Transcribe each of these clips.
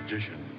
Magician.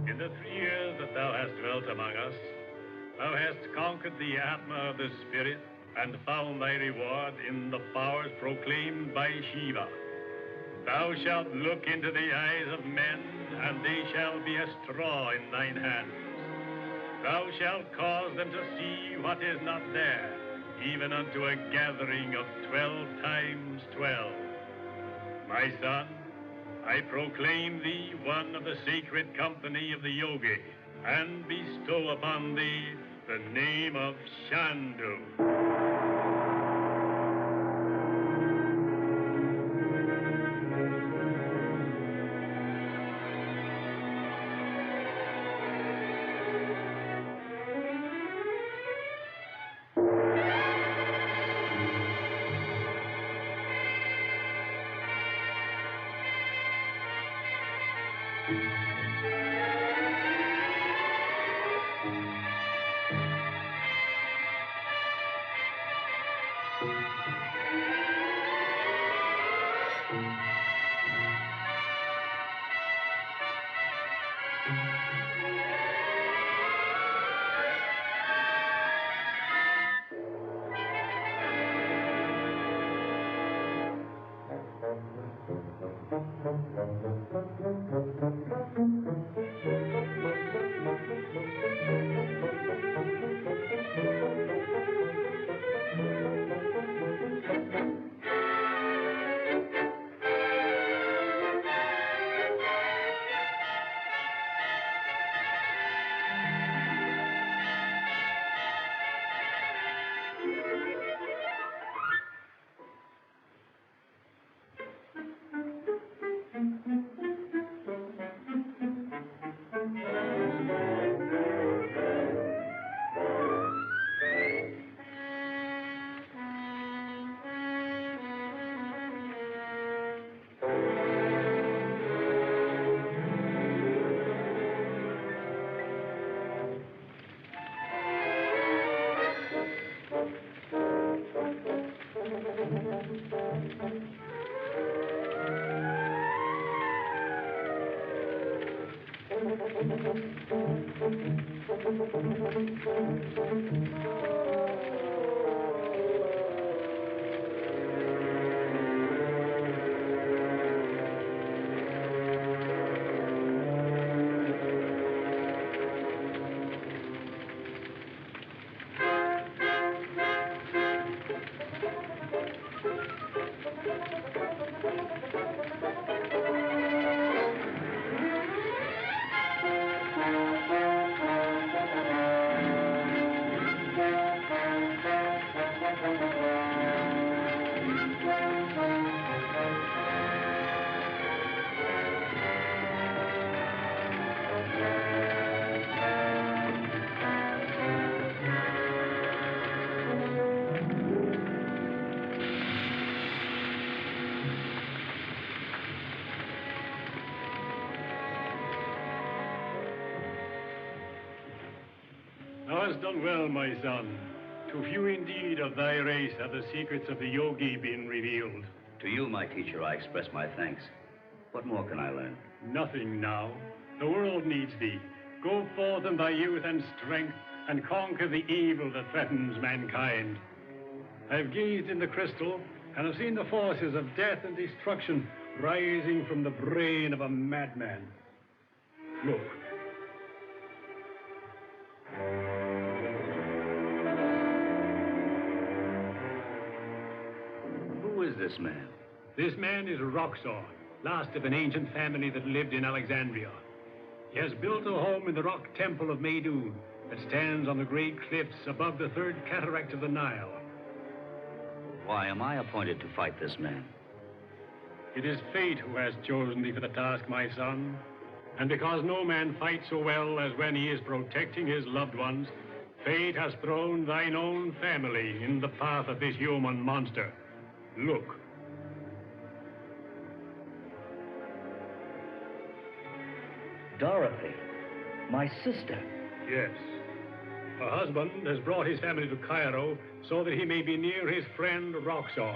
In the 3 years that thou hast dwelt among us, thou hast conquered the atma of the spirit and found thy reward in the powers proclaimed by Shiva. Thou shalt look into the eyes of men, and they shall be a straw in thine hands. Thou shalt cause them to see what is not there, even unto a gathering of 12 times 12. My son, I proclaim thee one of the sacred company of the yogi, and bestow upon thee the name of Chandu. Thou hast done well, my son. To few indeed of thy race have the secrets of the yogi been revealed. To you, my teacher, I express my thanks. What more can I learn? Nothing now. The world needs thee. Go forth in thy youth and strength, and conquer the evil that threatens mankind. I've gazed in the crystal and have seen the forces of death and destruction rising from the brain of a madman. Look. Who is this man? This man is Roxor, last of an ancient family that lived in Alexandria. He has built a home in the rock temple of Maydoun that stands on the great cliffs above the third cataract of the Nile. Why am I appointed to fight this man? It is fate who has chosen thee for the task, my son. And because no man fights so well as when he is protecting his loved ones, fate has thrown thine own family in the path of this human monster. Look. Dorothy, my sister. Yes. Her husband has brought his family to Cairo so that he may be near his friend Roxor.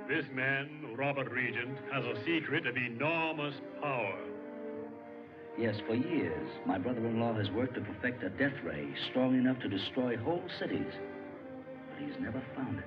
This man, Robert Regent, has a secret of enormous power. Yes, for years, my brother-in-law has worked to perfect a death ray strong enough to destroy whole cities. But he's never found it.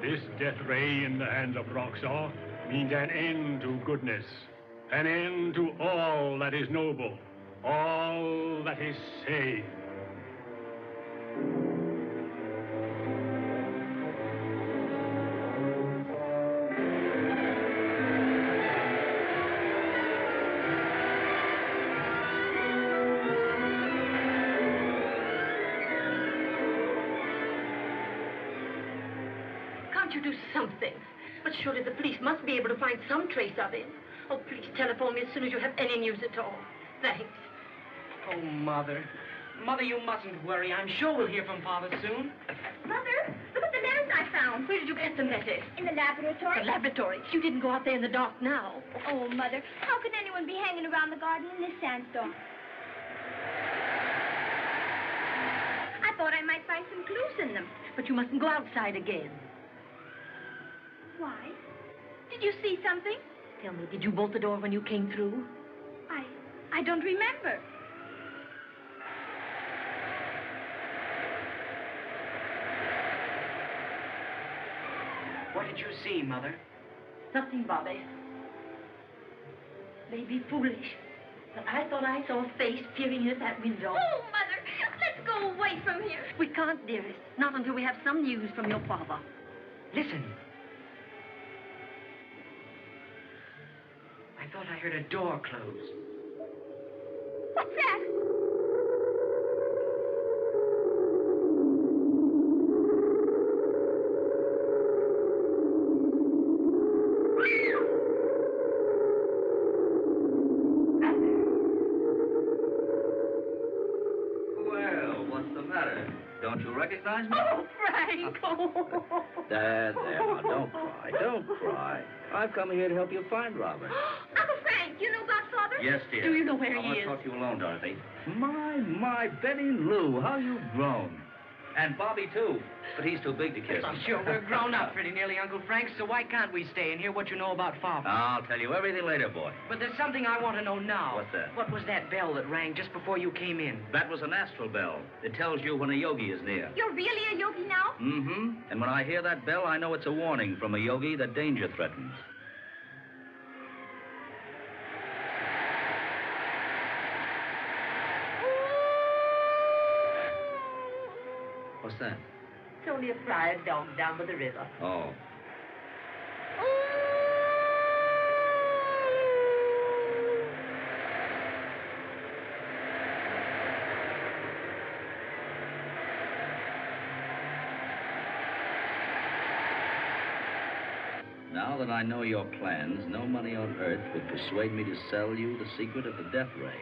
This death ray in the hands of Roxor means an end to goodness, an end to all that is noble, all that is sane. can't you do something? But surely the police must be able to find some trace of him. Oh, please telephone me as soon as you have any news at all. Thanks. Oh, Mother. Mother, you mustn't worry. I'm sure we'll hear from Father soon. Mother, look at the letters I found. Where did you get the letters? In the laboratory. The laboratory? You didn't go out there in the dark now. Oh, Mother, how could anyone be hanging around the garden in this sandstorm? I thought I might find some clues in them. But you mustn't go outside again. Why? Did you see something? Tell me, did you bolt the door when you came through? I don't remember. What did you see, Mother? Nothing, Bobby. Maybe foolish. But I thought I saw a face peering in at that window. Oh, Mother, let's go away from here. We can't, dearest. Not until we have some news from your father. Listen. I thought I heard a door close. What's that? Well, what's the matter? Don't you recognize me? Oh, Frank! There, now, don't cry, don't cry. I've come here to help you find Robert. Uncle Frank, you know about Father? Yes, dear. Do you know where I he want is? to talk to you alone, Dorothy. My, Betty Lou, how you've grown. And Bobby, too. But he's too big to kiss. I'm sure we're grown up pretty nearly, Uncle Frank, so why can't we stay and hear what you know about Father? I'll tell you everything later, boy. But there's something I want to know now. What's that? What was that bell that rang just before you came in? That was an astral bell. It tells you when a yogi is near. You're really a yogi now? Mm-hmm. And when I hear that bell, I know it's a warning from a yogi that danger threatens. What's that? It's only a friar dog down by the river. Oh. Now that I know your plans, no money on earth would persuade me to sell you the secret of the death ray.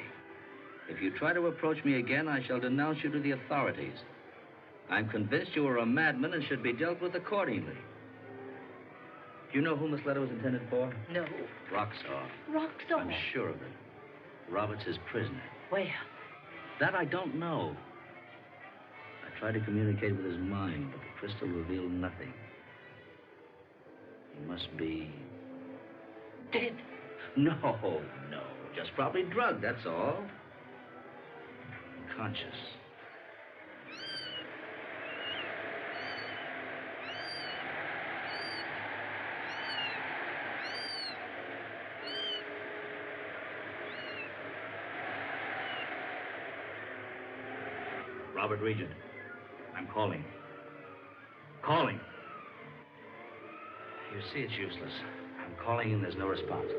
If you try to approach me again, I shall denounce you to the authorities. I'm convinced you are a madman and should be dealt with accordingly. Do you know whom this letter was intended for? No. Roxor. Roxor? I'm sure of it. Robert's his prisoner. Where? That I don't know. I tried to communicate with his mind, but the crystal revealed nothing. He must be... Dead? No. Just probably drugged, that's all. Unconscious. Robert Regent. I'm calling. Calling. You see, it's useless. I'm calling and there's no response.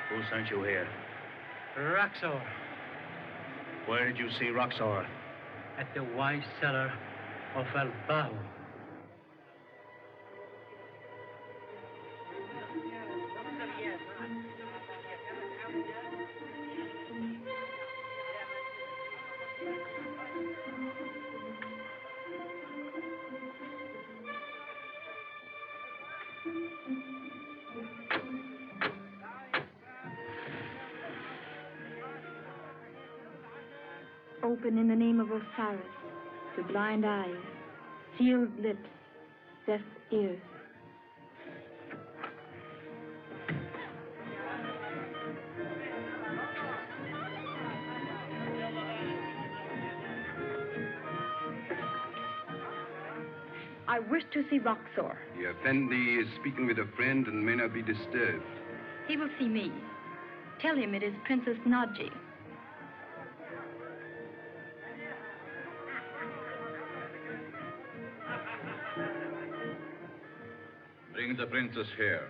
Who sent you here? Roxor, Where did you see Roxor? at the wine cellar of El Bajo. open in the name of Osiris, the blind eyes, sealed lips, deaf ears. I wish to see Roxor. The Effendi is speaking with a friend and may not be disturbed. He will see me. Tell him it is Princess Nadji. Bring the princess here.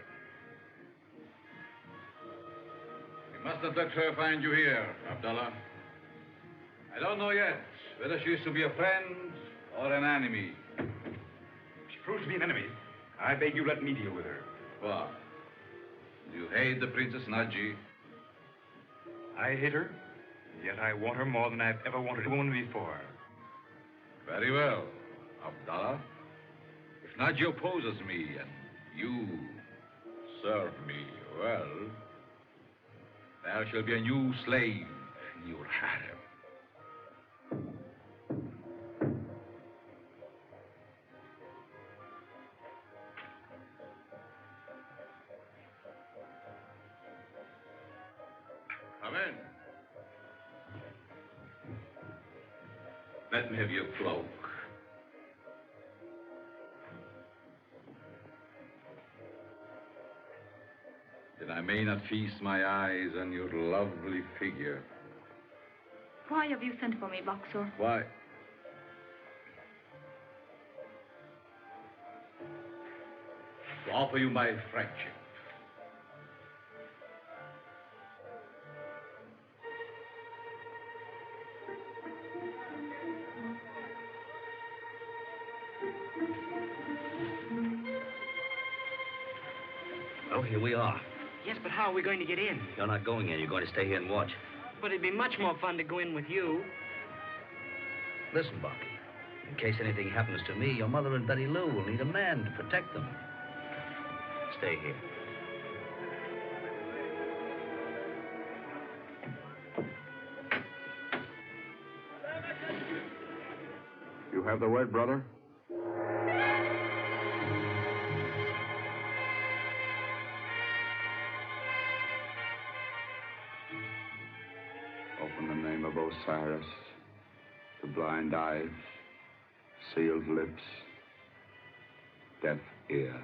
We must not let her find you here, Abdallah. I don't know yet whether she is to be a friend or an enemy. If she proves to be an enemy, I beg you let me deal with her. What? Do you hate the Princess Nadji? I hate her, yet I want her more than I've ever wanted a woman before. Very well, Abdallah. If Nadji opposes me and you serve me well, there shall be a new slave in your harem. Come in. Let me have your cloak. That I may not feast my eyes on your lovely figure. Why have you sent for me, Roxor? Why? To offer you my friendship. Oh, here we are. Yes, but how are we going to get in? You're not going in. You're going to stay here and watch. But it'd be much more fun to go in with you. Listen, Bucky. In case anything happens to me, your mother and Betty Lou will need a man to protect them. Stay here. You have the word, brother? Open the name of Osiris, the blind eyes, sealed lips, deaf ears.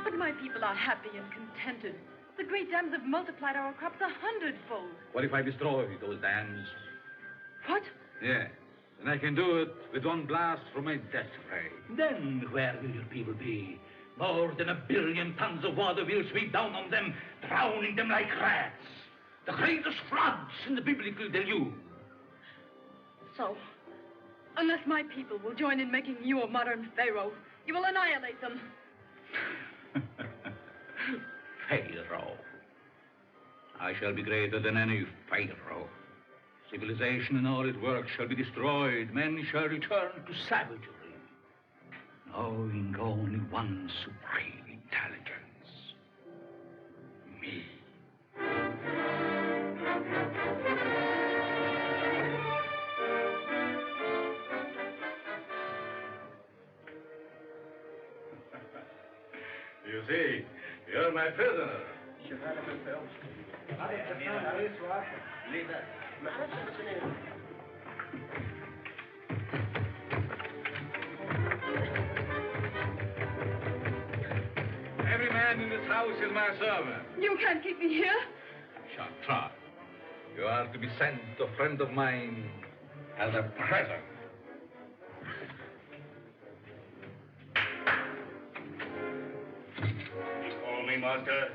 But my people are happy and contented. The great dams have multiplied our crops 100-fold. What if I destroy those dams? What? Yes. And I can do it with one blast from my death ray. Then where will your people be? More than 1 billion tons of water will sweep down on them, drowning them like rats. The greatest floods in the biblical deluge. So, unless my people will join in making you a modern pharaoh, you will annihilate them. Pharaoh. I shall be greater than any pharaoh. Civilization and all its works shall be destroyed. Men shall return to savagery, knowing only one supreme intelligence. Me. You see, you're my prisoner. Every man in this house is my servant. You can't keep me here. Shall try. You are to be sent to a friend of mine as a present. Call me, master.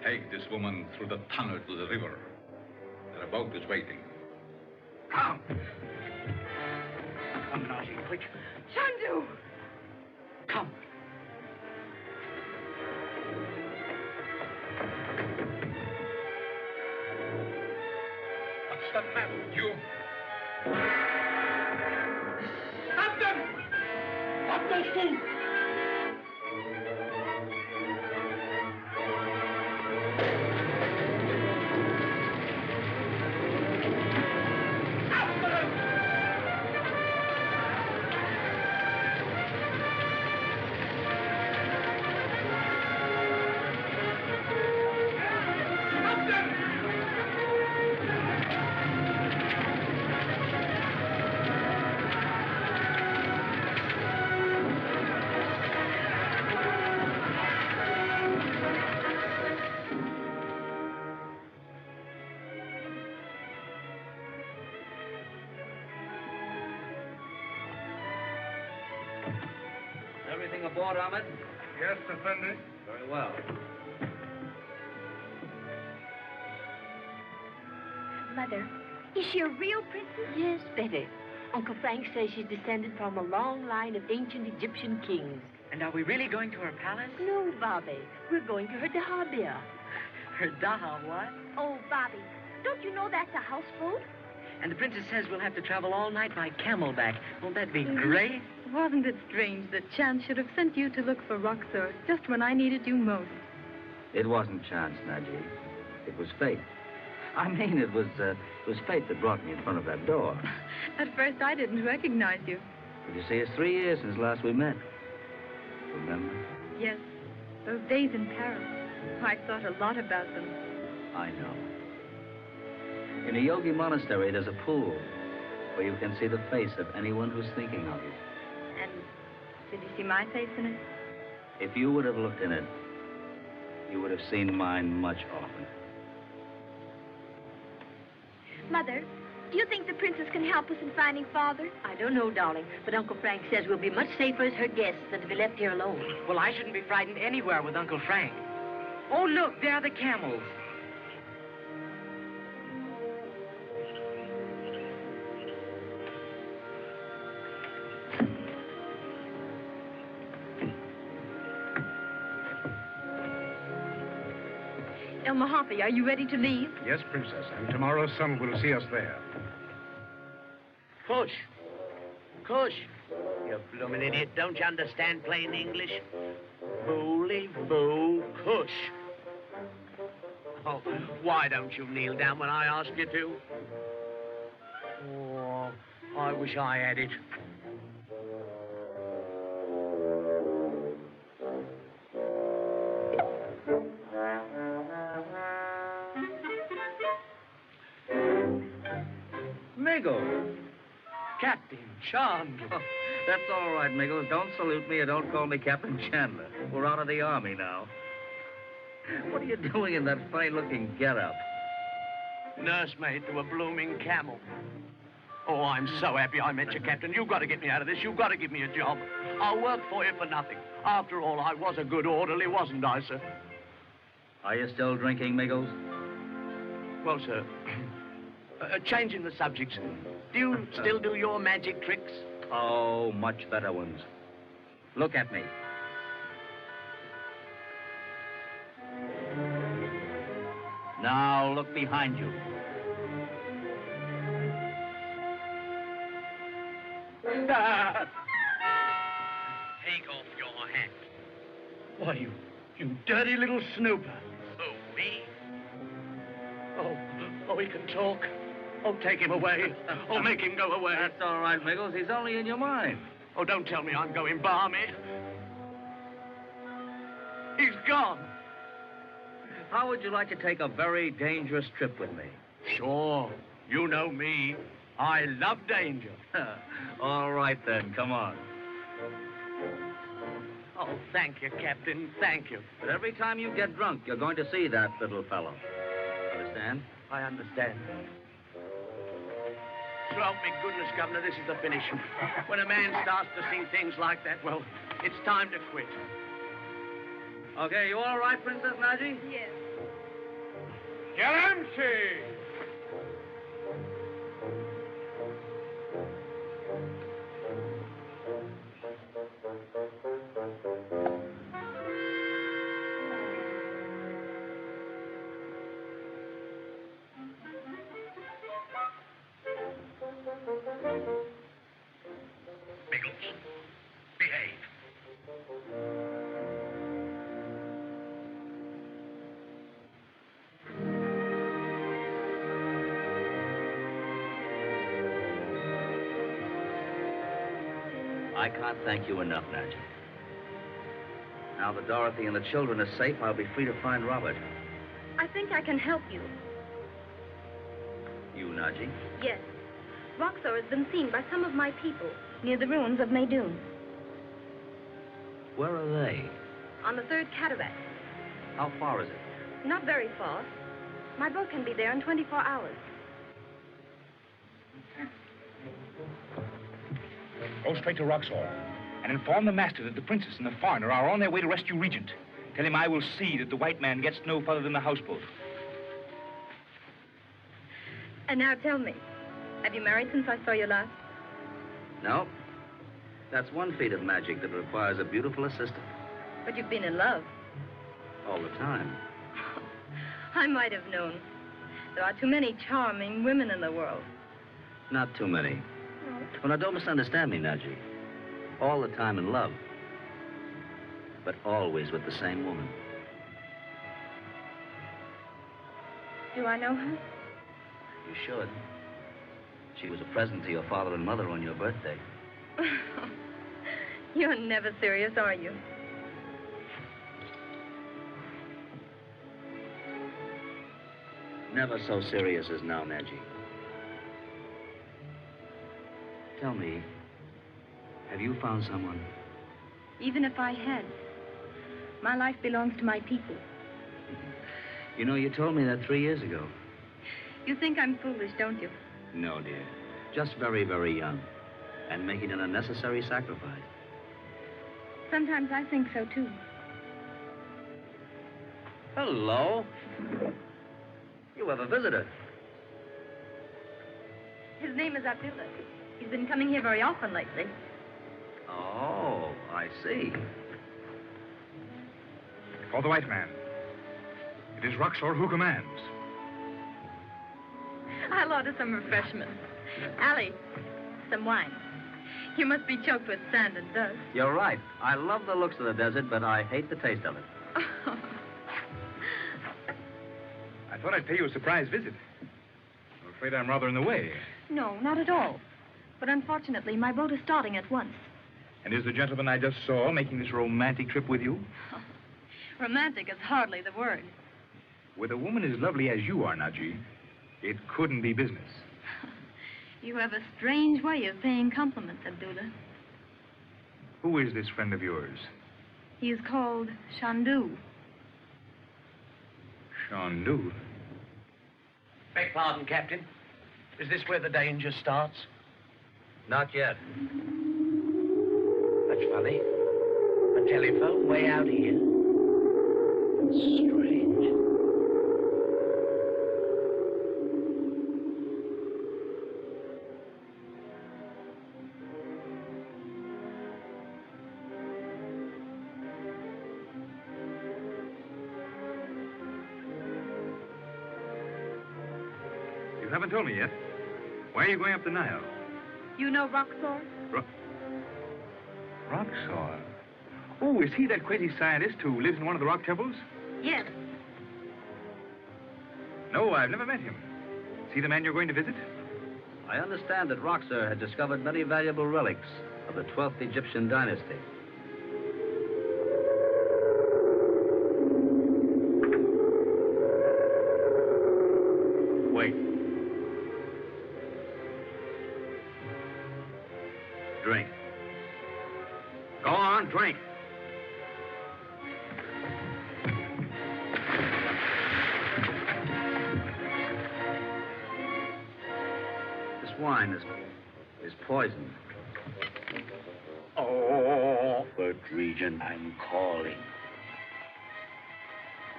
Take this woman through the tunnel to the river. Their boat is waiting. Come! Come, Nadji, quick. Chandu! Come. What's the matter with you? Stop them! Stop those fools! Everything aboard, Ahmed? Yes, Effendi. Very well. Mother, is she a real princess? Yes, Betty. Uncle Frank says she's descended from a long line of ancient Egyptian kings. And are we really going to her palace? No, Bobby. We're going to her dahabia. Her daha what? Oh, Bobby, don't you know that's a houseboat? And the princess says we'll have to travel all night by camelback. Won't that be great? Wasn't it strange that chance should have sent you to look for Roxor just when I needed you most? It wasn't chance, Nadji. It was fate. I mean, it was fate that brought me in front of that door. At first, I didn't recognize you. But you see, it's 3 years since last we met. Remember? Yes, those days in Paris. I thought a lot about them. I know. In a yogi monastery, there's a pool where you can see the face of anyone who's thinking of you. And did you see my face in it? If you would have looked in it, you would have seen mine much often. Mother, do you think the princess can help us in finding Father? I don't know, darling, but Uncle Frank says we'll be much safer as her guests than to be left here alone. Well, I shouldn't be frightened anywhere with Uncle Frank. Oh, look, there are the camels. El Mahafi, are you ready to leave? Yes, Princess, and tomorrow's sun will see us there. Kush. Kush. You bloomin' idiot. Don't you understand plain English? Booly boo Kush. Oh, why don't you kneel down when I ask you to? Oh, I wish I had it. Miggles. Captain Chandler. Oh, that's all right, Miggles. Don't salute me or don't call me Captain Chandler. We're out of the army now. What are you doing in that funny-looking getup? Nursemaid to a blooming camel. Oh, I'm so happy I met you, Captain. You've got to get me out of this. You've got to give me a job. I'll work for you for nothing. After all, I was a good orderly, wasn't I, sir? Are you still drinking, Miggles? Well, sir, changing the subject, do you still do your magic tricks? Oh, much better ones. Look at me. Now, look behind you. Take off your hat. Why, you dirty little snooper. Oh, me? Oh, he can talk. Oh, take him away. Oh, make him go away. That's all right, Miggles. He's only in your mind. Oh, don't tell me I'm going balmy. He's gone. How would you like to take a very dangerous trip with me? Sure. You know me. I love danger. All right, then. Come on. Oh, thank you, Captain. Thank you. But every time you get drunk, you're going to see that little fellow. Understand? I understand. So help me goodness, Governor, this is the finish. When a man starts to see things like that, well, it's time to quit. Okay, you all right, Princess Nadji? Yes. Galamsey! Miggles, behave. I can't thank you enough, Nadji. Now that Dorothy and the children are safe, I'll be free to find Robert. I think I can help you. You, Nadji? Yes. Roxor has been seen by some of my people near the ruins of Maydoun. Where are they? On the third cataract. How far is it? Not very far. My boat can be there in 24 hours. Go straight to Roxor. and inform the master that the princess and the foreigner are on their way to rescue Regent. Tell him I will see that the white man gets no further than the houseboat. And now tell me, have you married since I saw you last? No. That's one feat of magic that requires a beautiful assistant. But you've been in love. All the time. I might have known. There are too many charming women in the world. Not too many. Well, now, don't misunderstand me, Nadji. All the time in love. But always with the same woman. Do I know her? You should. She was a present to your father and mother on your birthday. You're never serious, are you? Never so serious as now, Nadji. Tell me, have you found someone? Even if I had, my life belongs to my people. You know, you told me that 3 years ago. You think I'm foolish, don't you? No, dear. Just very, very young. And making an unnecessary sacrifice. Sometimes I think so, too. Hello. You have a visitor. His name is Abdullah. He's been coming here very often lately. Oh, I see. For the white man. It is Roxor who commands. I'll order some refreshments. Allie, some wine. You must be choked with sand and dust. You're right. I love the looks of the desert, but I hate the taste of it. I thought I'd pay you a surprise visit. I'm afraid I'm rather in the way. No, not at all. But unfortunately, my boat is starting at once. And is the gentleman I just saw making this romantic trip with you? Romantic is hardly the word. With a woman as lovely as you are, Nadji, it couldn't be business. You have a strange way of paying compliments, Abdullah. Who is this friend of yours? He is called Chandu. Chandu? Beg pardon, Captain. Is this where the danger starts? Not yet. That's funny. A telephone way out here. Strange. You haven't told me yet. Why are you going up the Nile? You know Roxor? Roxor? Oh, is he that crazy scientist who lives in one of the rock temples? Yes. No, I've never met him. Is he the man you're going to visit? I understand that Roxor had discovered many valuable relics of the 12th Egyptian dynasty. Wait. Drink. Go on, drink. This wine is poison. Oh, Robert Regent, I'm calling.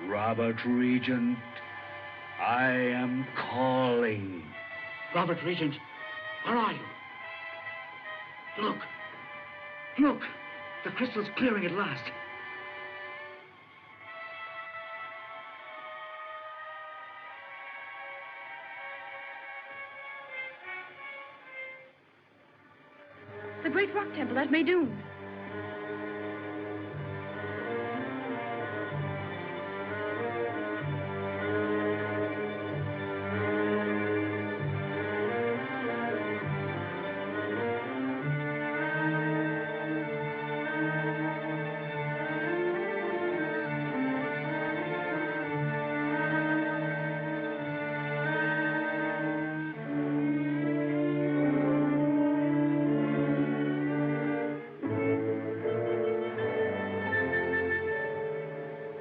Robert Regent, I am calling. Robert Regent, where are you? Look. Look. The crystal's clearing at last. The great rock temple at Maydoun.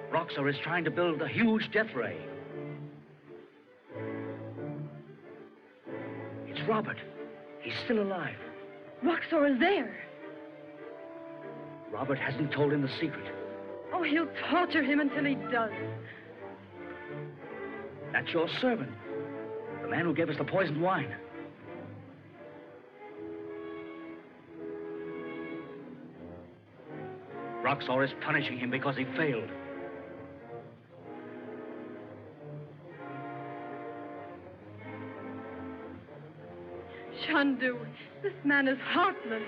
Roxor is trying to build a huge death ray. It's Robert. He's still alive. Roxor is there. Robert hasn't told him the secret. Oh, he'll torture him until he does. That's your servant. The man who gave us the poisoned wine. Roxor is punishing him because he failed. Chandu, this man is heartless.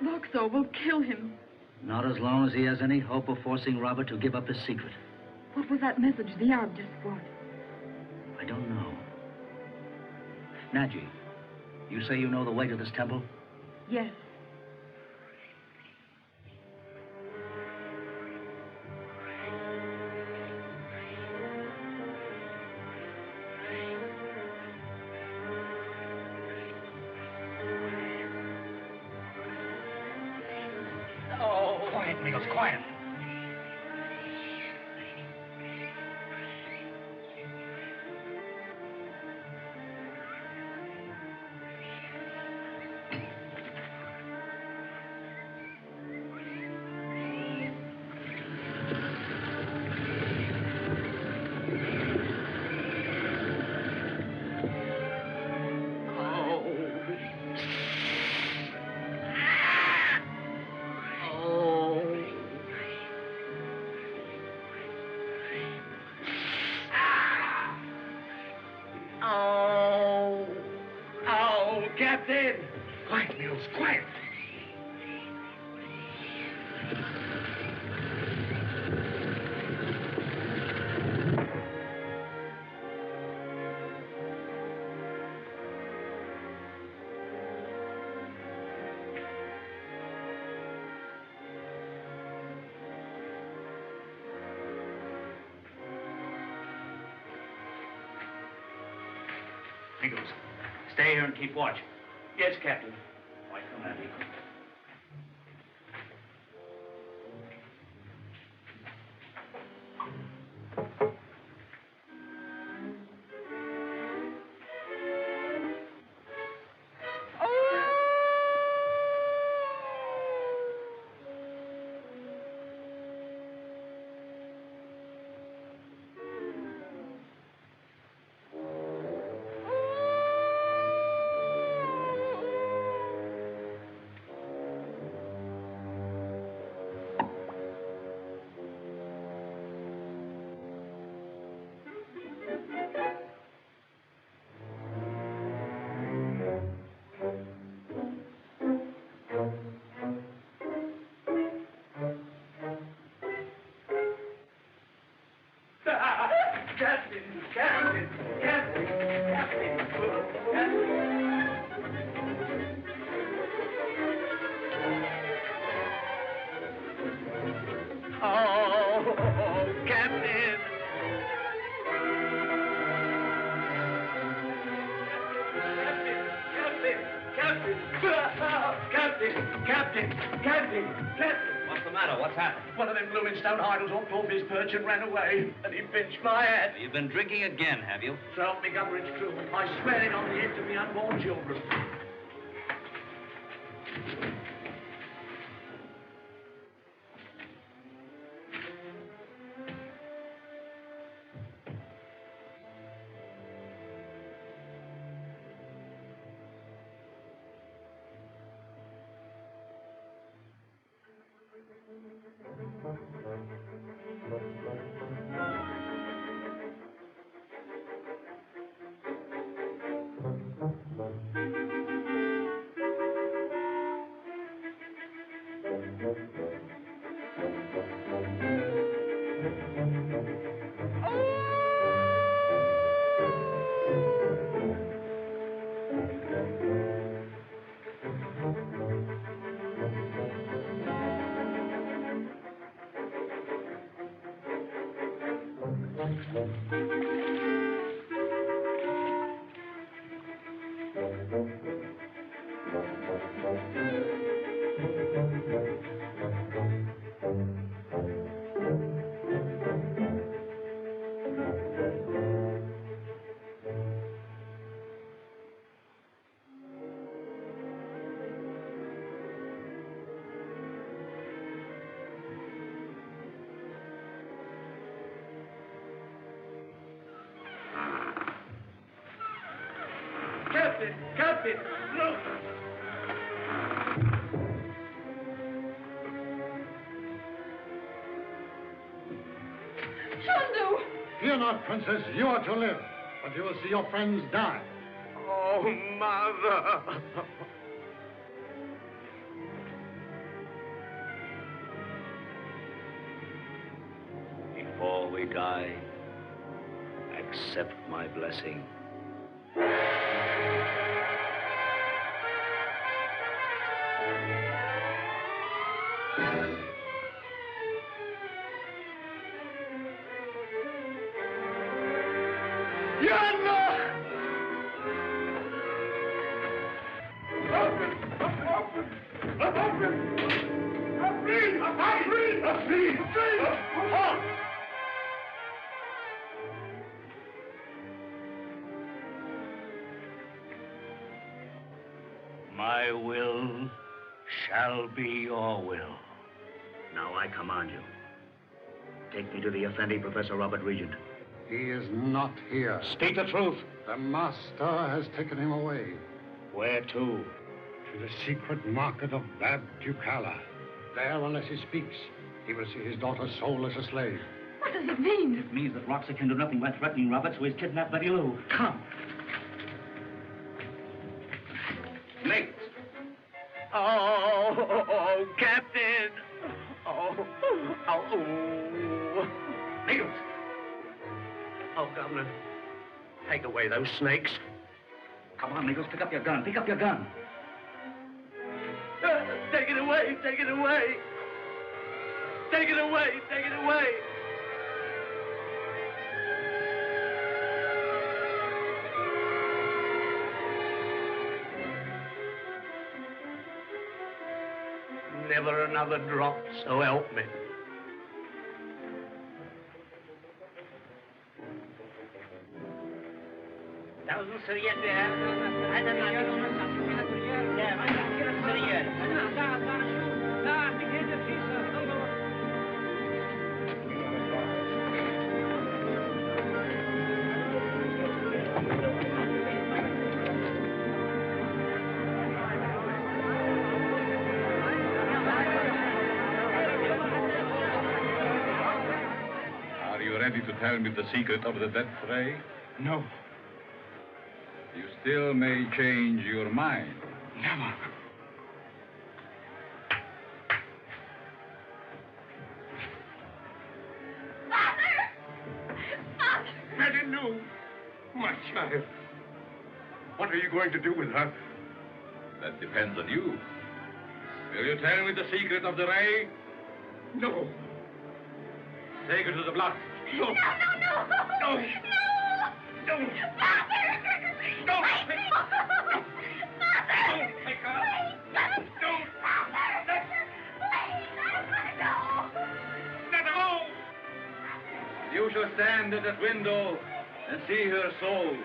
Roxor will kill him. Not as long as he has any hope of forcing Robert to give up his secret. What was that message the Arab just brought? I don't know. Nadji, you say you know the way to this temple? Yes. Quiet, Nichols, quiet. Captain! Quiet, Nichols, quiet. Nichols, stay here and keep watch. Yes, Captain. Why, come on, Nichols. Captain! What's the matter? What's happened? One of them blooming stone idols walked off his perch and ran away, and he pinched my head. You've been drinking again, have you? So help me, Governor, it's true. I swear it on the heads of me unborn children. Captain, look! Chandu! Fear not, Princess. You are to live, but you will see your friends die. Oh, Mother! Before we die, accept my blessing. My will shall be your will. Now I command you. Take me to the Effendi, Professor Robert Regent. He is not here. Speak the truth. The master has taken him away. Where to? To the secret market of Bab Ducala. There, unless he speaks, he will see his daughter sold as a slave. What does it mean? It means that Roxor can do nothing by threatening Roberts, who has kidnapped Betty Lou. Come. Nate. Oh, Captain! Oh. Nichols! Oh, Governor, take away those snakes. Come on, Nichols, pick up your gun. Pick up your gun. Take it away, take it away. Take it away, take it away. Never another drop, so help me. Are you ready to tell me the secret of the death ray? No. You still may change your mind. Never. Betty Lou, my child. What are you going to do with her? That depends on you. Will you tell me the secret of the ray? No. Take her to the block. No. No. No. No. Father! No. Wait, Take Father! Take her. Wait. Don't. Father! Wait, I want to go. Let her go. You shall stand at that window and see her soul.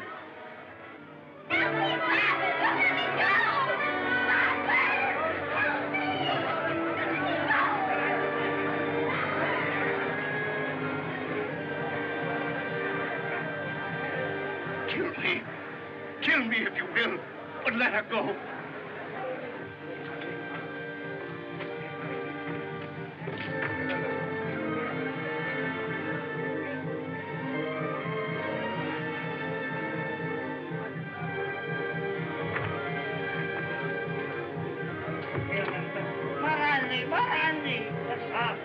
Kill me if you will, but let her go. Marani, let's stop.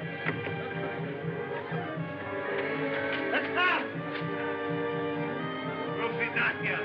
Let's stop. Rufinatia.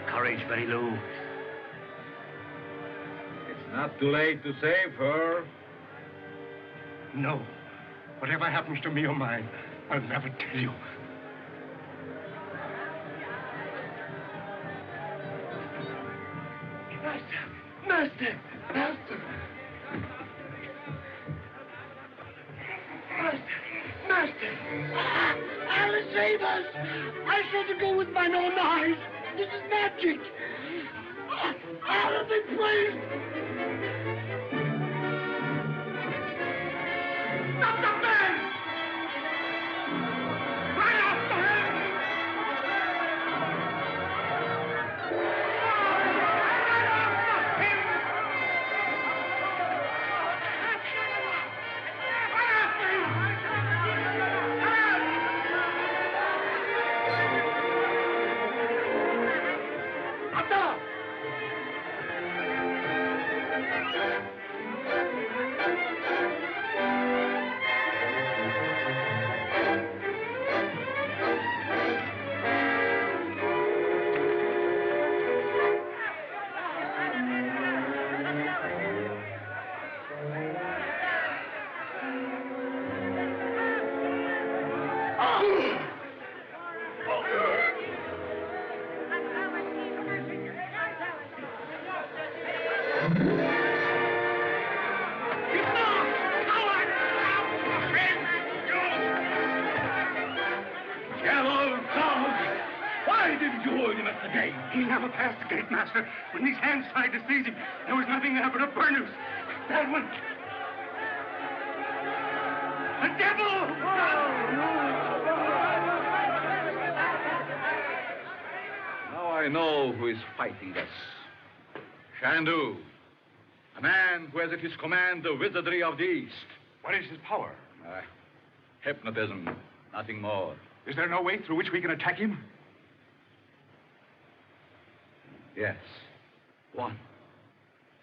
Courage, very low. It's not too late to save her. No. Whatever happens to me or mine, I'll never tell you. Master! Master! Master! Alice, save us! I saw to go with mine own eyes. This is magic. Alice, please! Stop the man! Right after him! He never passed the gate, Master. When these hands tried to seize him, there was nothing there but a burnous. That one. The devil! Now I know who is fighting us. Chandu. A man who has at his command the wizardry of the East. What is his power? Hypnotism, nothing more. Is there no way through which we can attack him? Yes. One.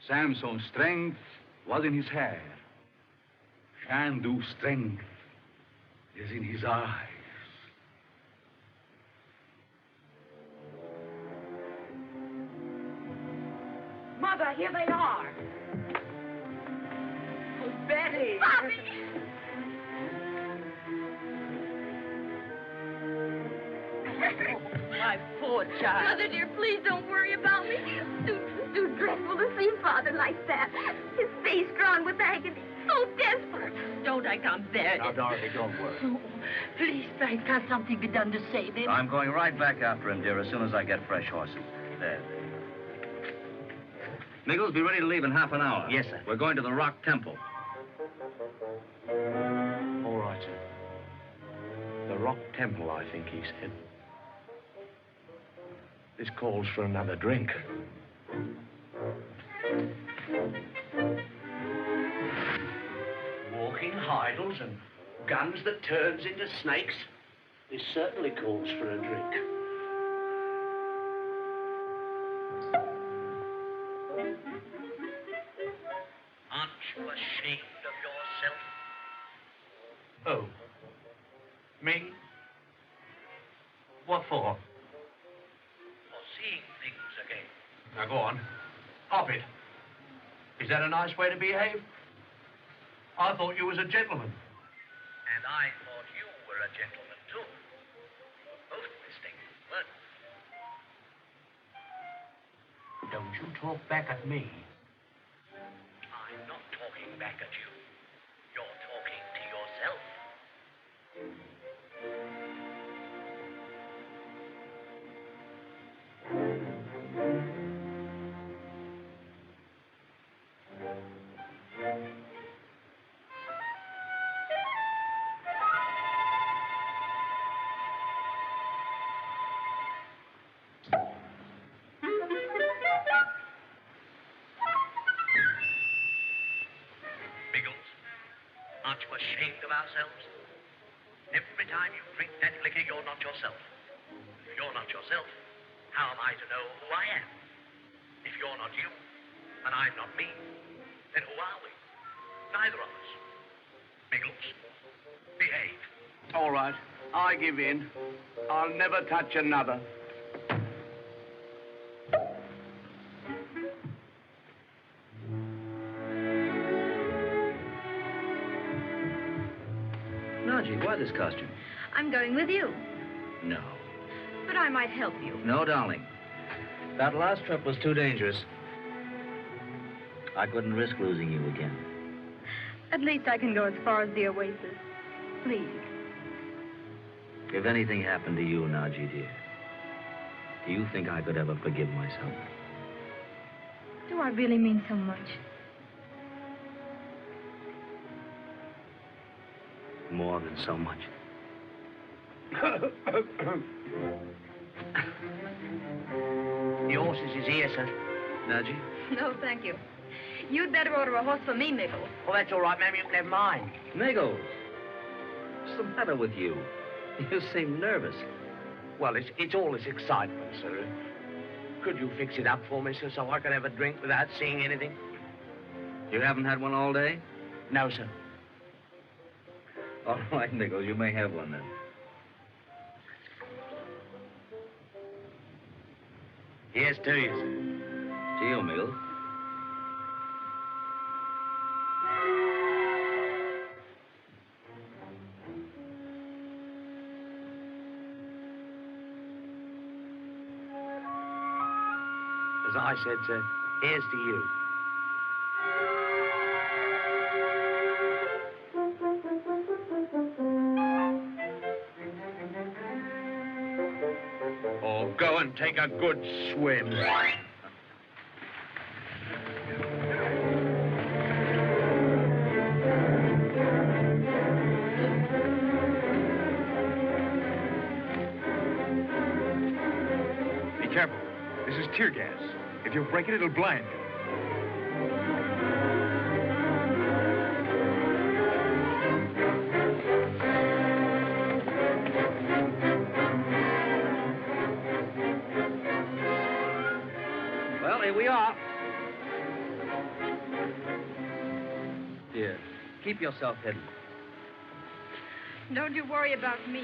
Samson's strength was in his hair. Chandu's strength is in his eyes. Mother, here they are. Oh, Betty. Bobby! My poor child. Mother, dear, please don't worry about me. Too dreadful to see Father like that. His face drawn with agony. So desperate. Don't I come there? Now, Dorothy, don't worry. Oh, please, Frank, can't something be done to save him? I'm going right back after him, dear, as soon as I get fresh horses. There. Nichols, be ready to leave in half an hour. Yes, sir. We're going to the Rock Temple. All right, sir. The Rock Temple, I think he said. This calls for another drink. Walking idols and guns that turns into snakes. This certainly calls for a drink. Aren't you ashamed of yourself? Oh. Me? What for? For seeing things again. Now, go on. Hop it. Is that a nice way to behave? I thought you was a gentleman. And I thought you were a gentleman, too. Both mistaken, weren't you? Don't you talk back at me. I'm not talking back at you. You're talking to yourself. Aren't you ashamed of ourselves? Every time you drink that liquor, you're not yourself. If you're not yourself, how am I to know who I am? If you're not you, and I'm not me, then who are we? Neither of us. Biggles, behave. All right, I give in. I'll never touch another. Nadji, why this costume? I'm going with you, No. but I might help you. No, darling. That last trip was too dangerous. I couldn't risk losing you again. At least I can go as far as the oasis. Please. If anything happened to you, Nadji, dear, do you think I could ever forgive myself? Do I really mean so much? More than so much. The horses is here, sir. Nadji? No, thank you. You'd better order a horse for me, Miggles. Oh, that's all right, ma'am. You can have mine. Miggles, what's the matter with you? You seem nervous. Well, it's all this excitement, sir. Could you fix it up for me, sir, so I can have a drink without seeing anything? You haven't had one all day? No, sir. All right, Miggles, you may have one then. Here's to you, sir. To you, Miggles. As I said, sir, here's to you. Or go and take a good swim. Be careful. This is tear gas. If you break it, it'll blind you. Well, here we are. Dear, keep yourself hidden. Don't you worry about me.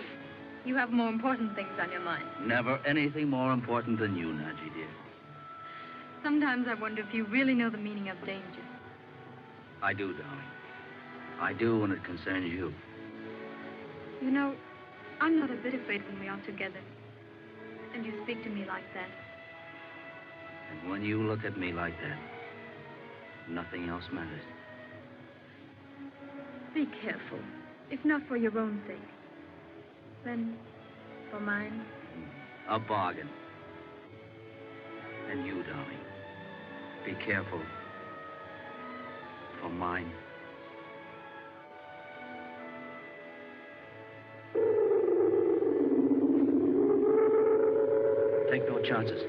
You have more important things on your mind. Never anything more important than you, Nadji, dear. Sometimes I wonder if you really know the meaning of danger. I do, darling. I do when it concerns you. You know, I'm not a bit afraid when we are together. And you speak to me like that. And when you look at me like that, nothing else matters. Be careful. If not for your own sake, then for mine. A bargain. And you, darling, be careful for mine. Take no chances.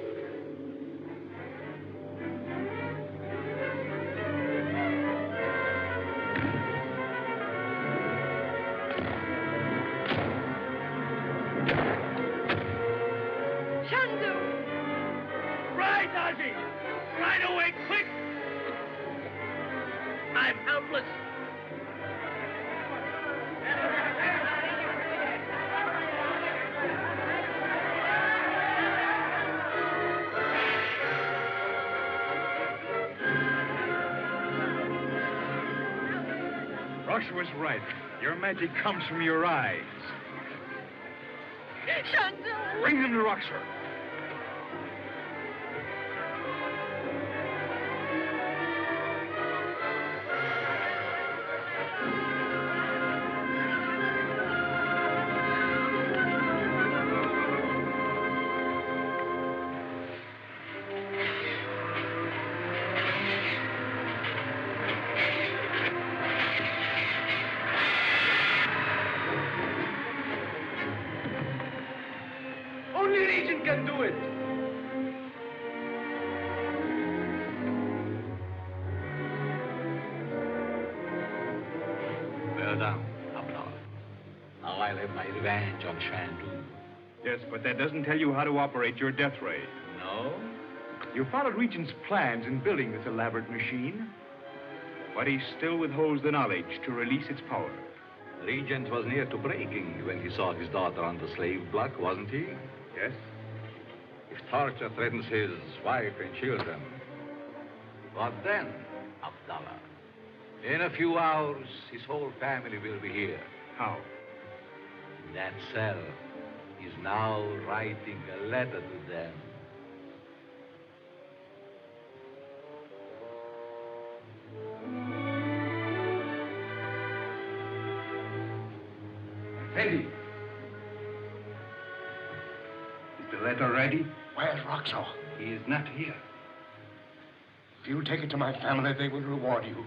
Chandu! Right, Nadji! Right away, quick! I'm helpless. Joshua's right. Your magic comes from your eyes. Chandu! Bring him to Roxor. Only Regent can do it. Well done, Abdallah. Now I'll have my revenge on Chandu. Yes, but that doesn't tell you how to operate your death ray. No? You followed Regent's plans in building this elaborate machine, but he still withholds the knowledge to release its power. Regent was near to breaking when he saw his daughter on the slave block, wasn't he? Yes? If torture threatens his wife and children, what then, Abdallah? In a few hours, his whole family will be here. How? That cell is now writing a letter to them. Eddie. Is the letter ready? Where's Roxor? He is not here. If you take it to my family, they will reward you.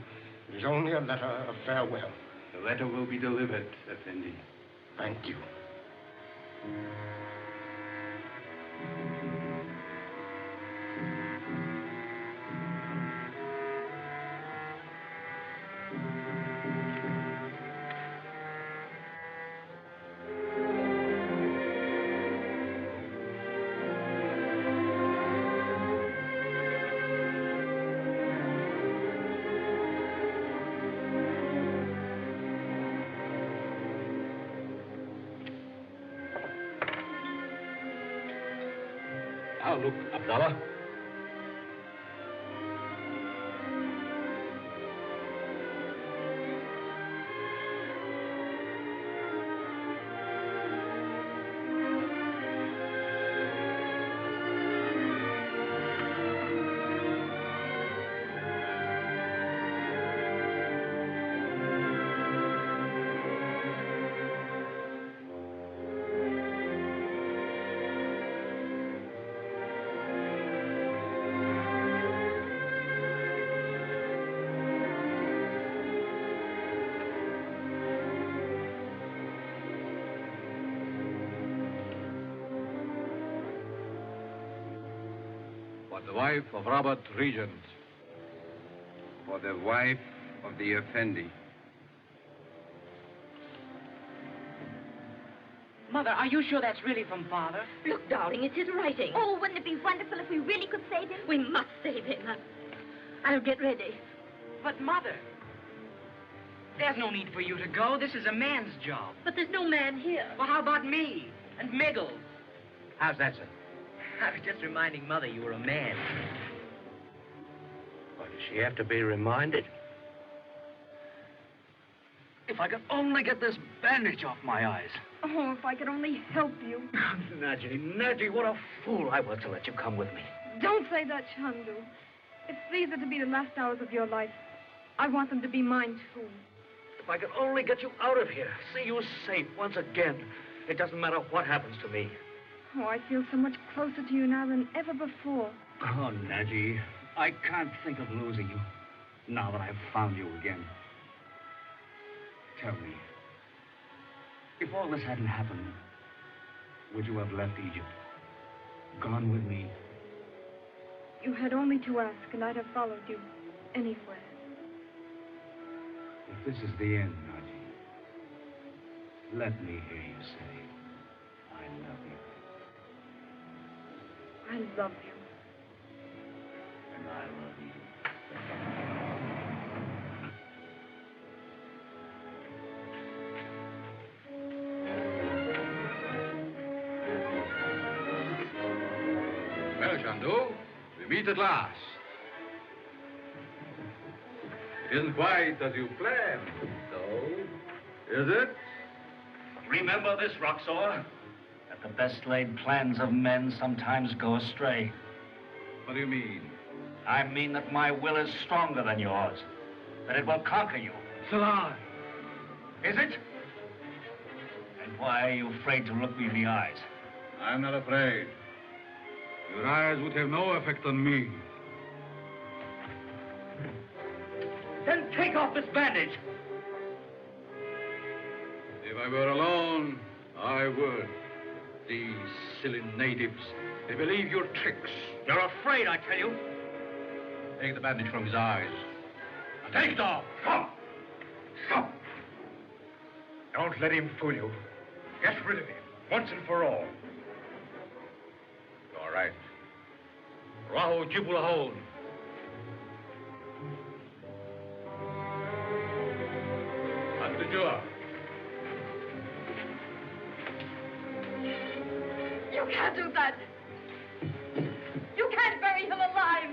It is only a letter of farewell. The letter will be delivered, Effendi. Thank you. Now look, Abdallah. For the wife of Robert Regent. For the wife of the Effendi. Mother, are you sure that's really from Father? Look, darling, it's his writing. Oh, wouldn't it be wonderful if we really could save him? We must save him. I'll get ready. But, Mother, there's no need for you to go. This is a man's job. But there's no man here. Well, how about me and Miggle? How's that, sir? I was just reminding Mother you were a man. Why does she have to be reminded? If I could only get this bandage off my eyes. Oh, if I could only help you. Nadji, what a fool I was to let you come with me. Don't say that, Chandu. If these are to be the last hours of your life, I want them to be mine, too. If I could only get you out of here, see you safe once again. It doesn't matter what happens to me. Oh, I feel so much closer to you now than ever before. Oh, Nadji, I can't think of losing you now that I've found you again. Tell me, if all this hadn't happened, would you have left Egypt? Gone with me? You had only to ask, and I'd have followed you anywhere. If this is the end, Nadji, let me hear you say, I love you. I love you. And I love you. Well, Chandu, we meet at last. It isn't quite as you planned, though, is it? Remember this, Roxor, that the best laid plans of men sometimes go astray. What do you mean? I mean that my will is stronger than yours, that it will conquer you. So I. Is it? And why are you afraid to look me in the eyes? I'm not afraid. Your eyes would have no effect on me. Then take off this bandage. If I were alone, I would. These silly natives, they believe your tricks. You're afraid, I tell you. Take the bandage from his eyes. Now take it off. Come. Come. Don't let him fool you. Get rid of him, once and for all. All right. Raho Jibulahon. Atujua. You can't do that. You can't bury him alive.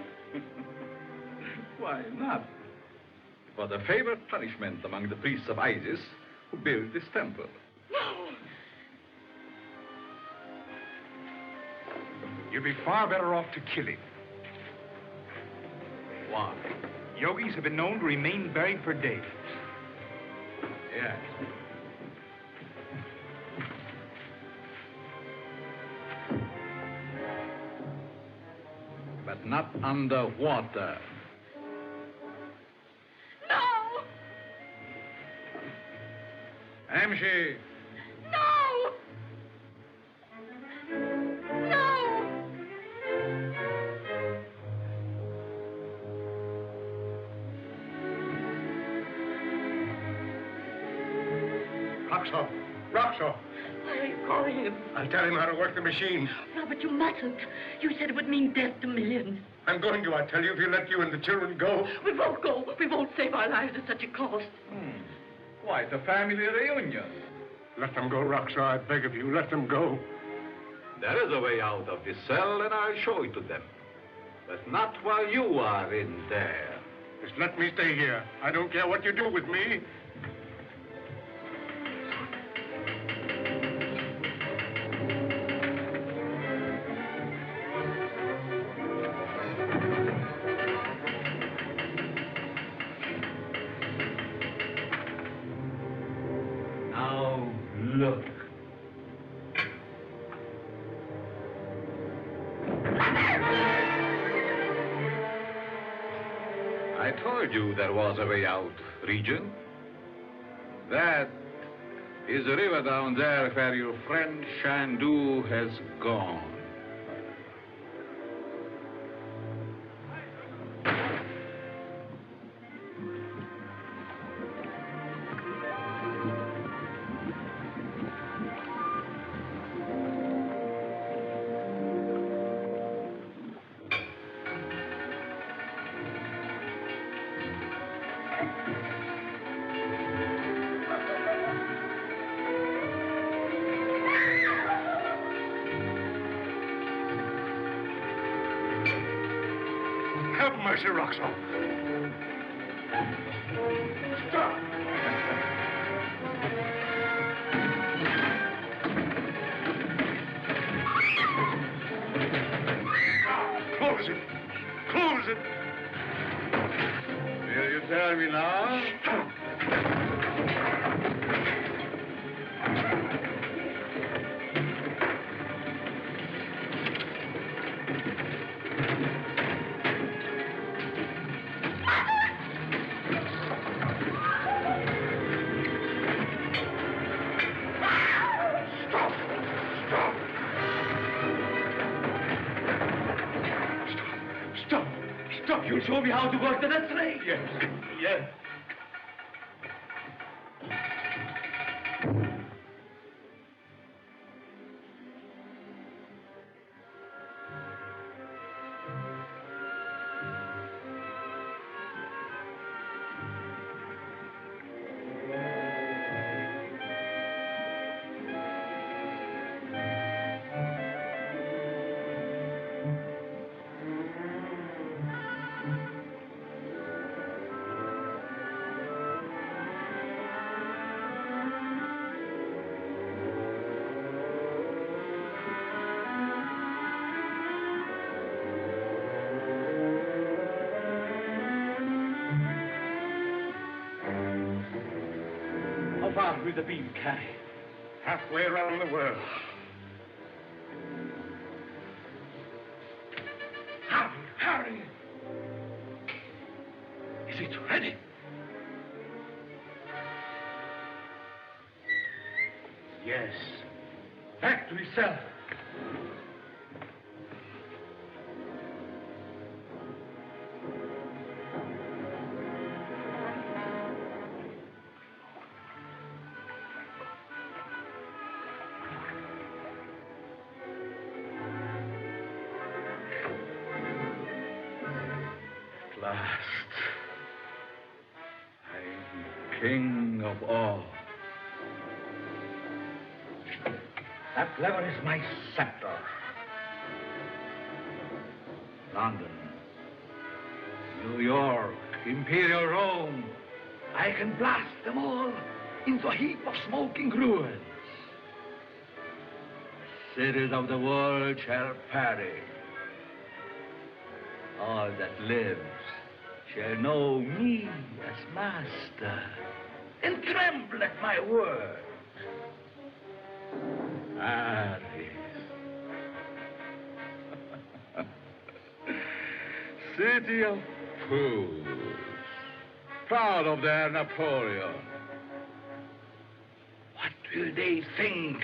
Why not? It was a favorite punishment among the priests of Isis who built this temple. No. You'd be far better off to kill him. Why? Yogis have been known to remain buried for days. Yes. But not underwater. No! Amshi! No! No! Roxor! Roxor! Why are you calling him? I'll tell him how to work the machine. No, but you mustn't. You said it would mean death to millions. I'm going to, I tell you, if you let you and the children go. We won't go. We won't save our lives at such a cost. Quite a family reunion. Let them go, Roxor, I beg of you. Let them go. There is a way out of this cell, and I'll show it to them. But not while you are in there. Just let me stay here. I don't care what you do with me. Now, look. I told you there was a way out, Regent. That is the river down there where your friend Chandu has gone. Have mercy, Roxor. Stop. Close it. Close it. Will you tell me now? Stop. You'll show me how to work the next ray. Yes. Yes. How far will the beam carry? Halfway around the world. Hurry! Is it ready? Yes. Factory cell. At last, I'm king of all. That lever is my scepter. London, New York, Imperial Rome, I can blast them all into a heap of smoking ruins. Cities of the world shall perish. All that lives shall know me as master and tremble at my word. Paris. City of fools, proud of their Napoleon. What will they think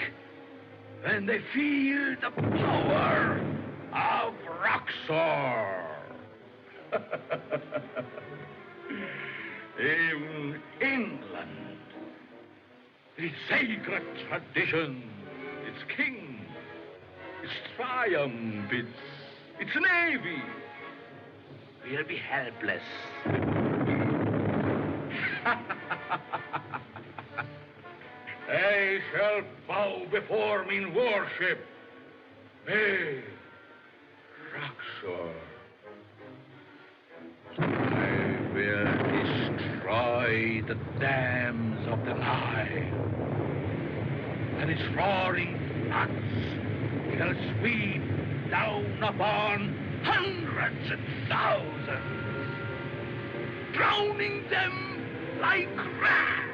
when they feel the power of Roxor? In England, its sacred tradition, its king, its triumph, its navy will be helpless. They shall bow before me in worship. Me, Roxor. I will destroy the dams of the Nile, and its roaring floods shall sweep down upon hundreds and thousands, drowning them like rats.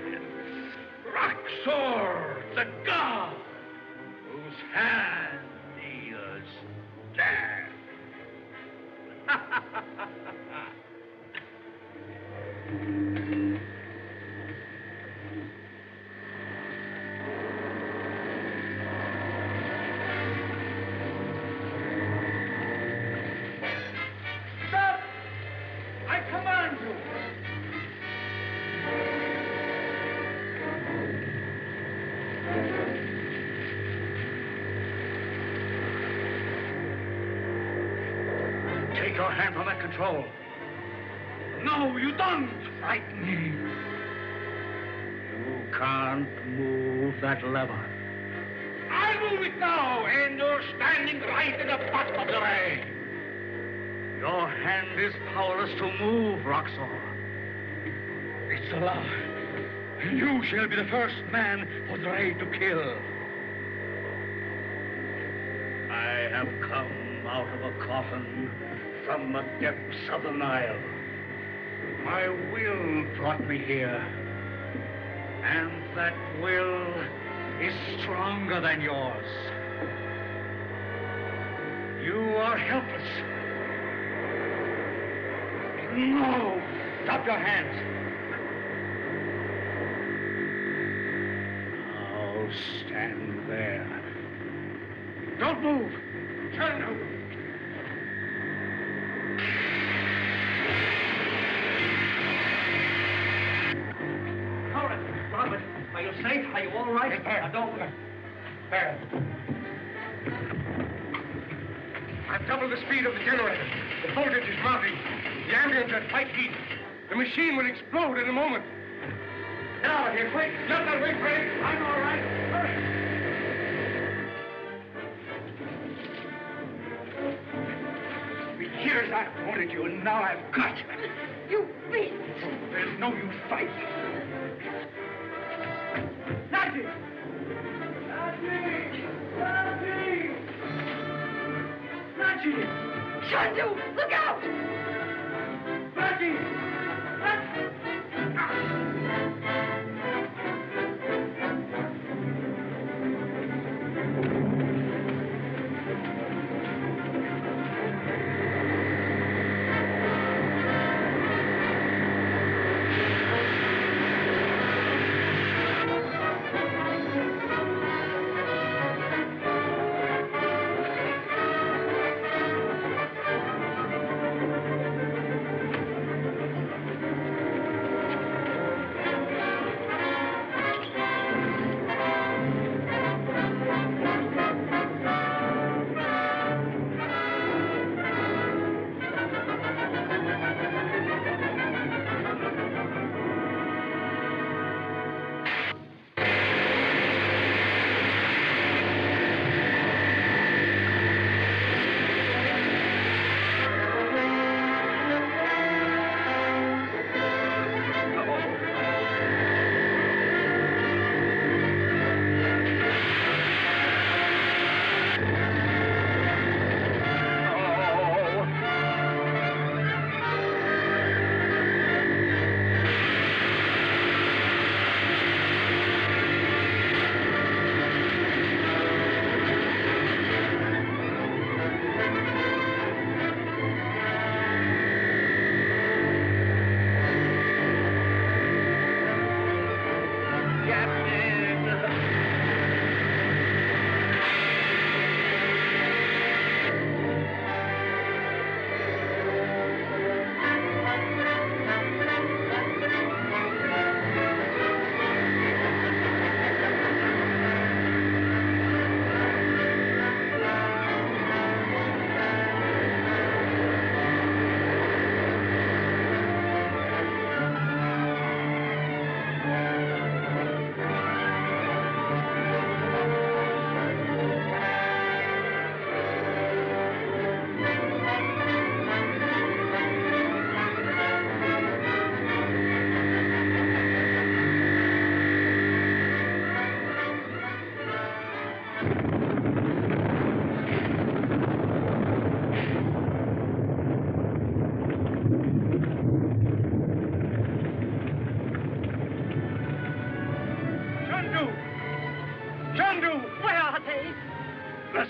Roxor, the god, whose hand deals death. Stop! I command you! Take your hand from that control. No, you don't frighten me. You can't move that lever. I'll move it now, and you're standing right in the bottom of the ray. Your hand is powerless to move, Roxor. It's alive. You shall be the first man for the ray to kill. I have come out of a coffin from the depths of the Nile. My will brought me here. And that will is stronger than yours. You are helpless. No! Stop your hands. Now stand there. Don't move. Turn over. Robert, are you safe? Are you all right? Yes, sir. Now, don't worry. There. I've doubled the speed of the generator. The voltage is mounting. The ambience at white heat. The machine will explode in a moment. Get out of here, quick. Not that way, Freddy. I'm all right. Hurry. For years I've wanted you, and now I've got you. You beast! There's no use fighting. Nadji! Nadji! Nadji! Nadji! Chandu, look out! Nadji!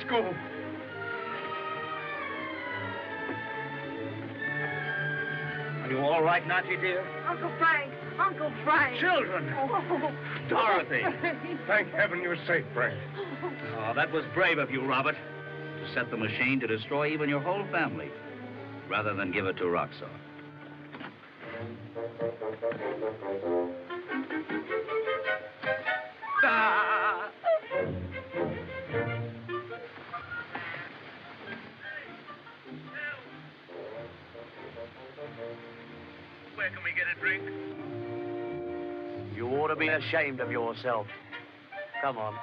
go. Are you all right, Nadji, dear? Uncle Frank. Uncle Frank. Children. Oh. Dorothy. Thank heaven you're safe, Frank. Oh, that was brave of you, Robert, to set the machine to destroy even your whole family, rather than give it to Roxor. Ah! Where can we get a drink? You ought to be ashamed of yourself. Come on.